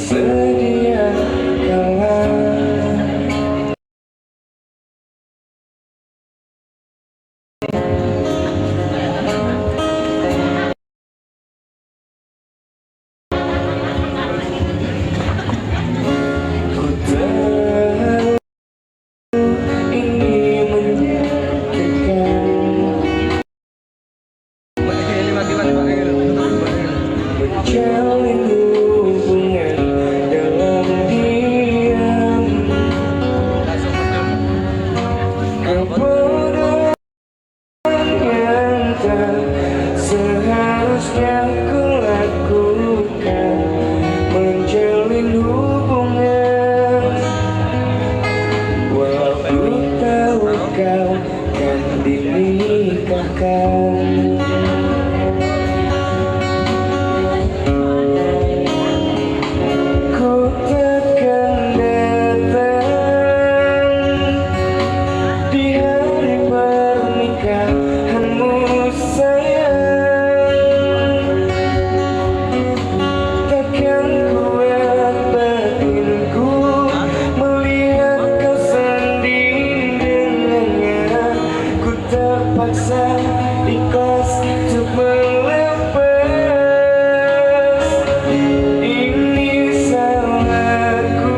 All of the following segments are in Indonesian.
sedia kala. Jalin hubungan dalam diam, kebodohan yang tak seharusnya ku lakukan, menjalin hubungan walau ku tahu kau kan dinikahkan. Terpaksa ikhlas untuk melepas. Ini salahku,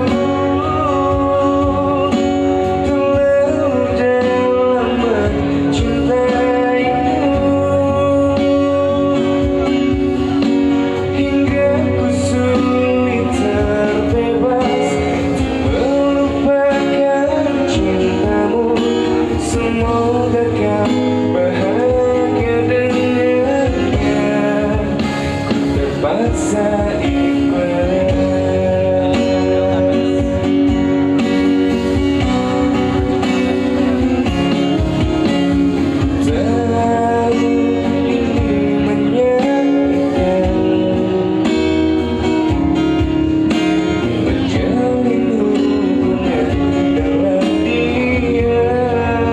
terlalu dalam mencintaimu, hingga ku sulit terbebas melupakan cintamu. Semoga kau bahagia dengannya. Ku terpaksa ikhlas. Tahu ini menyakitkan, menjalin hubungan dalam diam,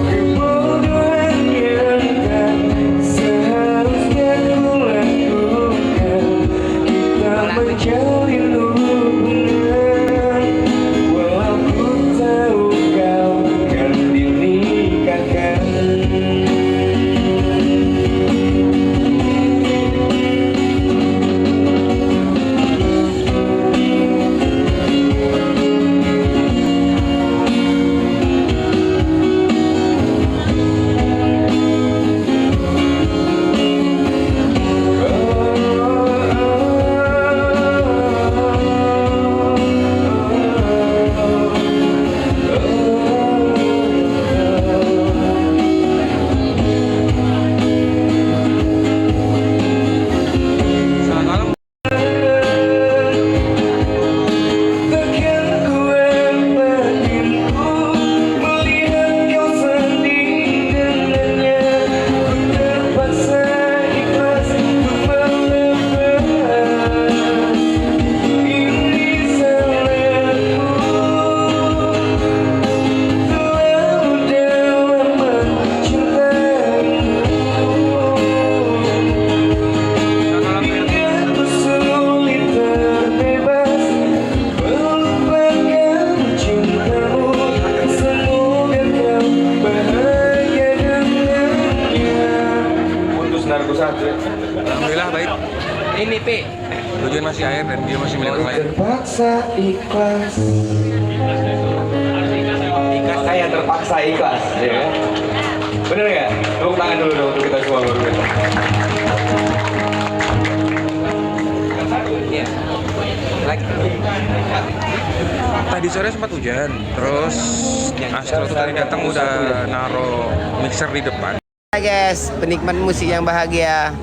kebodohan yang tak seharusnya ku lakukan. Kita menjalin hubungan walau ku tahu kau kan dinikahkan. Alhamdulillah baik. Ini P. Hujan masih air dan dia masih milik orang lain. Terpaksa ikhlas. Saya terpaksa ikhlas, ya kan? Bener nggak? Tepuk tangan dulu dong untuk kita semua baru. Iya. Like. Tadi sore sempat hujan, terus Astro tuh tadi datang udah naro mixer di depan. Guys, penikmat musik yang bahagia.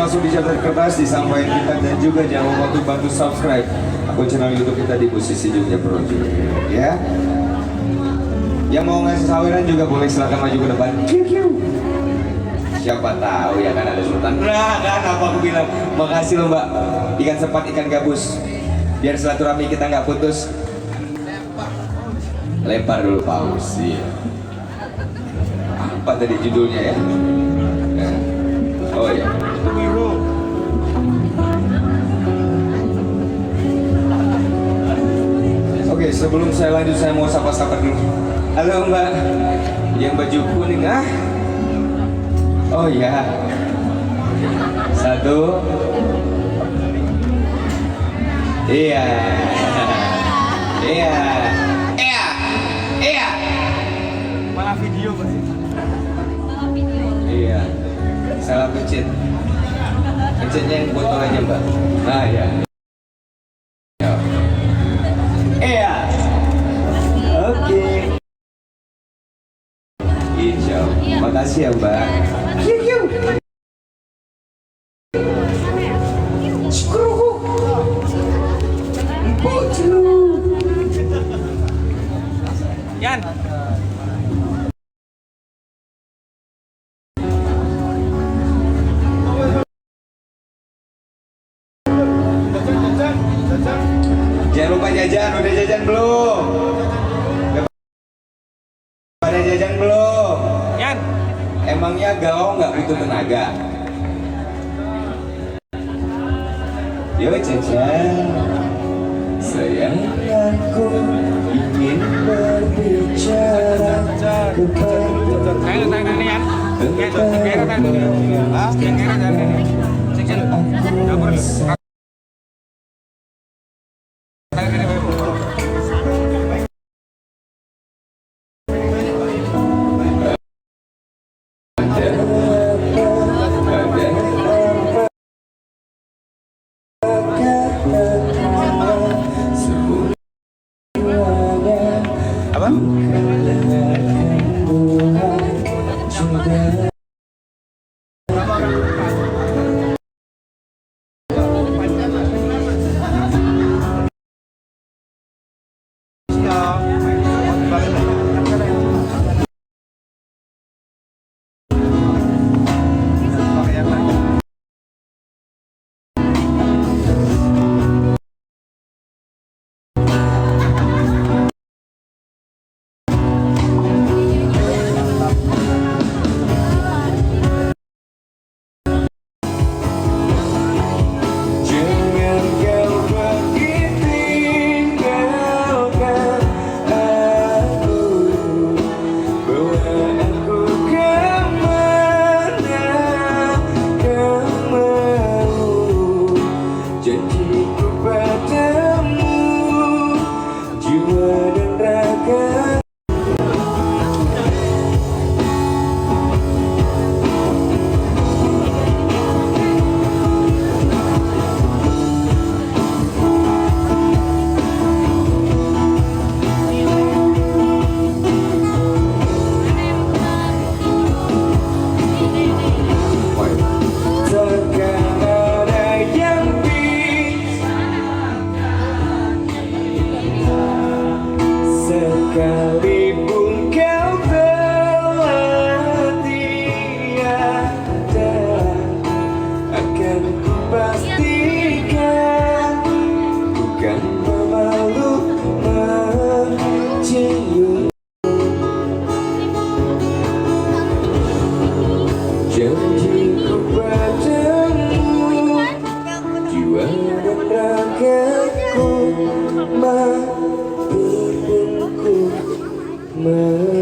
langsung dicatat kertas, disampaikan kita, dan juga jangan lupa untuk bantu subscribe akun channel YouTube kita di Musisi Jogja Project. Ya. Yang mau ngasih saweran juga boleh, silakan maju ke depan. Siapa tahu ya kan ada sultan. Nah, kan apa aku bilang. Makasih loh Mbak. Ikan sepat, ikan gabus. Biar silaturahmi kita nggak putus. Lempar dulu paus. Iya. Apa tadi judulnya ya? Oh ya. Oke, sebelum saya lanjut saya mau sapa-sapa dulu. Halo Mbak, yang baju kuning ah? Oh ya. Satu. Iya. Iya. Iya. Iya. Malah video pasti. Iya. Salah pencet. Pencetnya yang botol aja Mbak. Nah ya. Iya. Oke. Hijau. Makasih ya Mbak. Yan. Jangan lupa jajan, udah jajan belum? Pada jajan belum? Yan. Emangnya galau nggak butuh tenaga? Yo jajan. Sayang aku ingin berbicara kepada Tangan ini Yan. Yan, kira tangan ini. Ah, kira tangan ini. Section. Dapur. Apa? Jangan kau pergi tinggalkan aku, bawa aku kemana kau mau. Janjiku padamu, jiwa dan raga. Takkan ada yang bisa sekalipun kau telah tiada, akan ku pastikan bukan pemalu mencium. Janjiku padamu, jiwa dan ragaku, mati pun ku mau.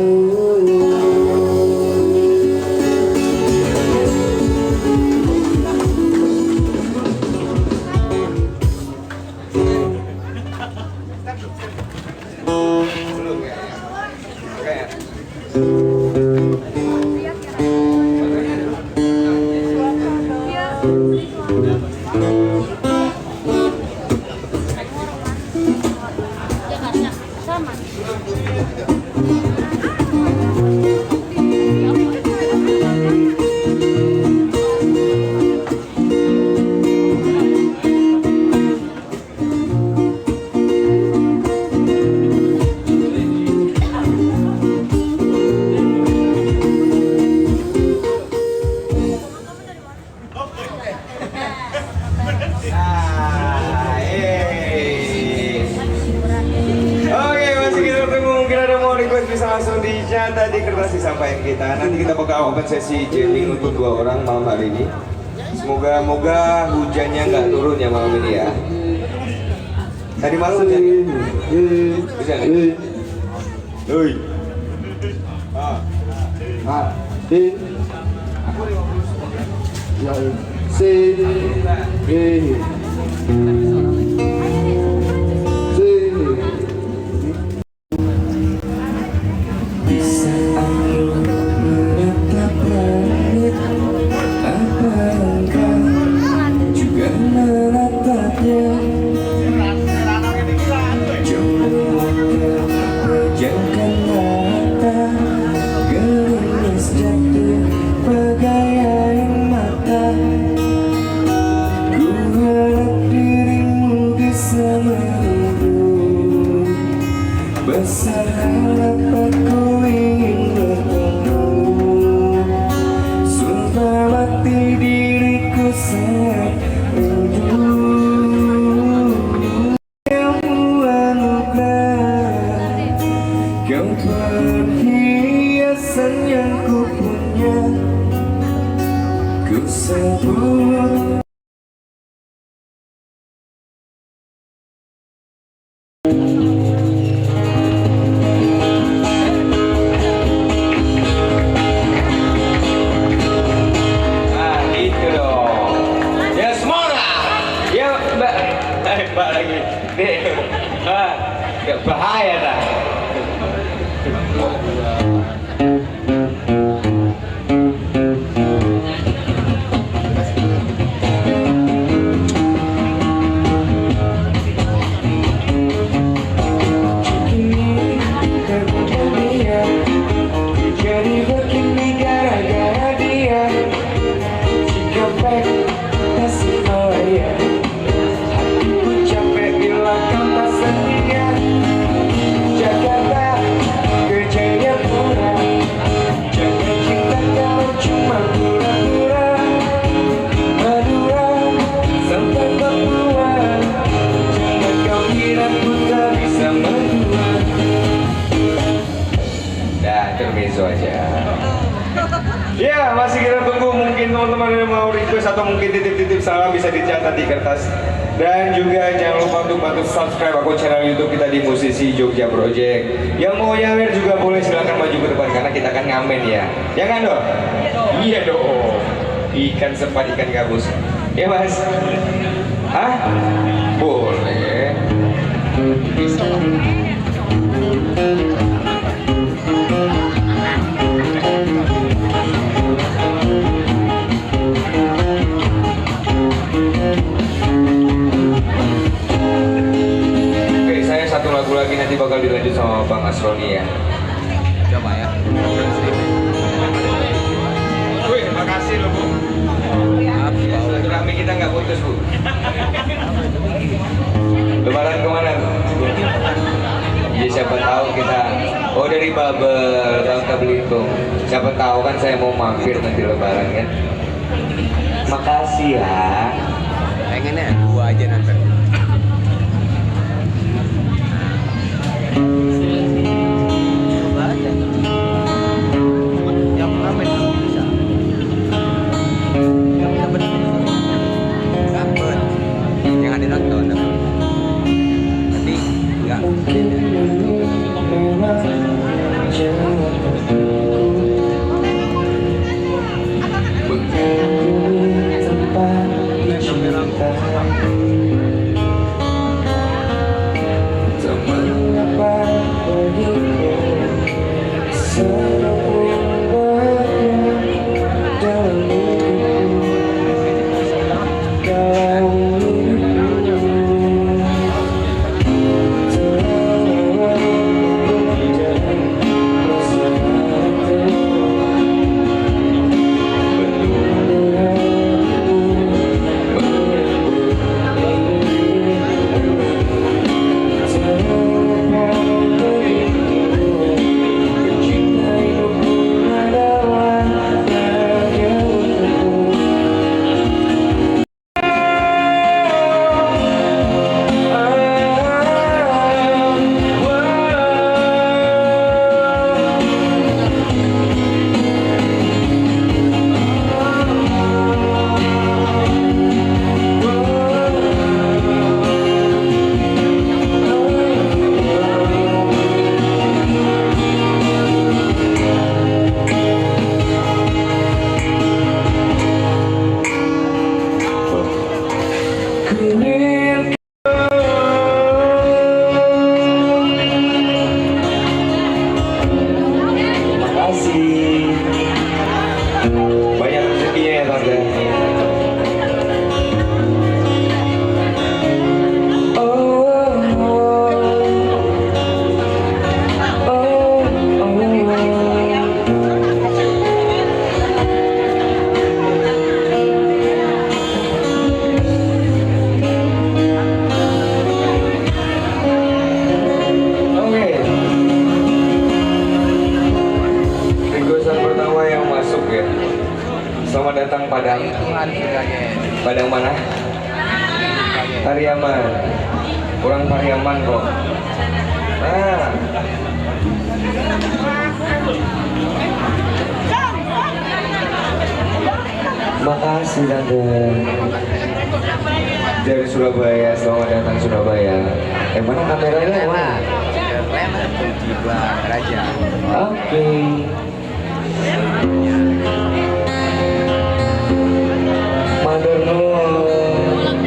open sesi jamming untuk 2 orang malam hari ini. Semoga hujannya nggak turun ya malam ini ya. Tadi malam hujan ya? Hujan ya? Hei. Bisa aku menatap langit, apa engkau juga menatapnya? Coba pejamkan mata, gerimis jatuh bagai air mata. Ku harap dirimu bisa menunggu, besar harapanku ingin bertemu. Sumpah mati diriku sangat rindu. Kamu anugerah, kau perhiasan yang ku punya. Ku sebut Nah, gitu dong. Ya semangat. Ya Mbak. Mbak lagi. Nih. Ah, gak bahaya dah. ini terbuka dia, jadi begini gara-gara dia. Sikap baik kasih ya, hatiku capek bila kau tak setia. Jakarta kerjanya murah, jangan cinta kau cuma pura-pura. Madura sampai Papua, jangan kau kira ku tak bisa berdua. Dah, intermezzo aja. Ya, masih kita tunggu. Mungkin teman-teman yang mau request atau mungkin titip-titip salam bisa dicatat di kertas. Dan juga jangan lupa untuk bantu subscribe akun channel YouTube kita di Musisi Jogja Project. Yang mau nyawer juga boleh, silakan maju ke depan karena kita akan ngamen ya. Jangan dong. Iya dong. Ikan sepat ikan gabus. Ya Mas. Hah? Boleh. Oke, saya satu lagu lagi nanti bakal dilanjut sama Bang Asroni ya. Coba ya. Wih, makasih loh Bu. Silaturahmi kita nggak putus Bu. Lebaran kemana? Ya siapa tahu kita. Oh dari Babel, Bangka Belitung. Siapa tahu kan saya mau mampir nanti Lebaran kan. Makasih ya. Pengennya 2 aja nanti. Coba aja. Yang ngamen bisa. Yang dapat dapat. Jangan dinonton. Nanti enggak. Tempat dicintai. Selamat datang Padang. Itu harus kaget. Padang mana? Pariaman. Kurang Pariaman kok. Nah. Makasih tante. Dari Surabaya, selamat datang Surabaya. Mana kameranya? Wah. Saya masuk di belakang raja. Oke. Matur nuwun.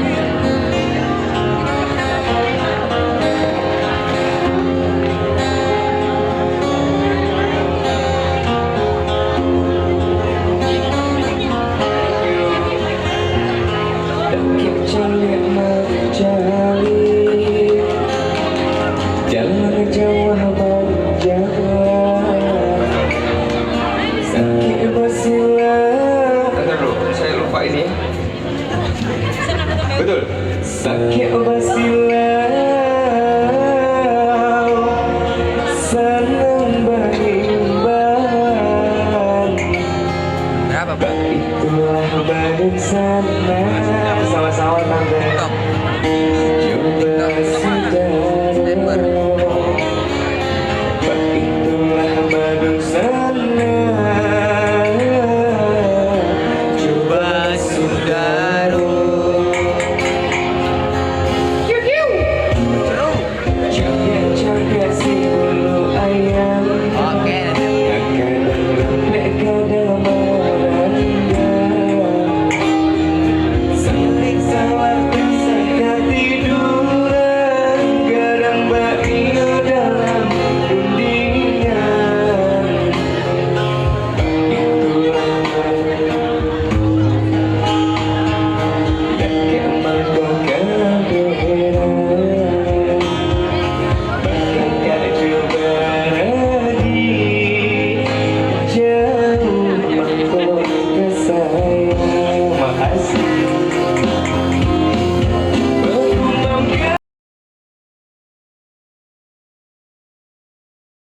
Dekik cilik menjali jalan Jawa berjalan sakit bersilah. Bentar dulu, saya lupa ini. Betul. Sakit bersilau senang berimbang. Berapa, Bang? Itulah barisan. Sama-sama tante.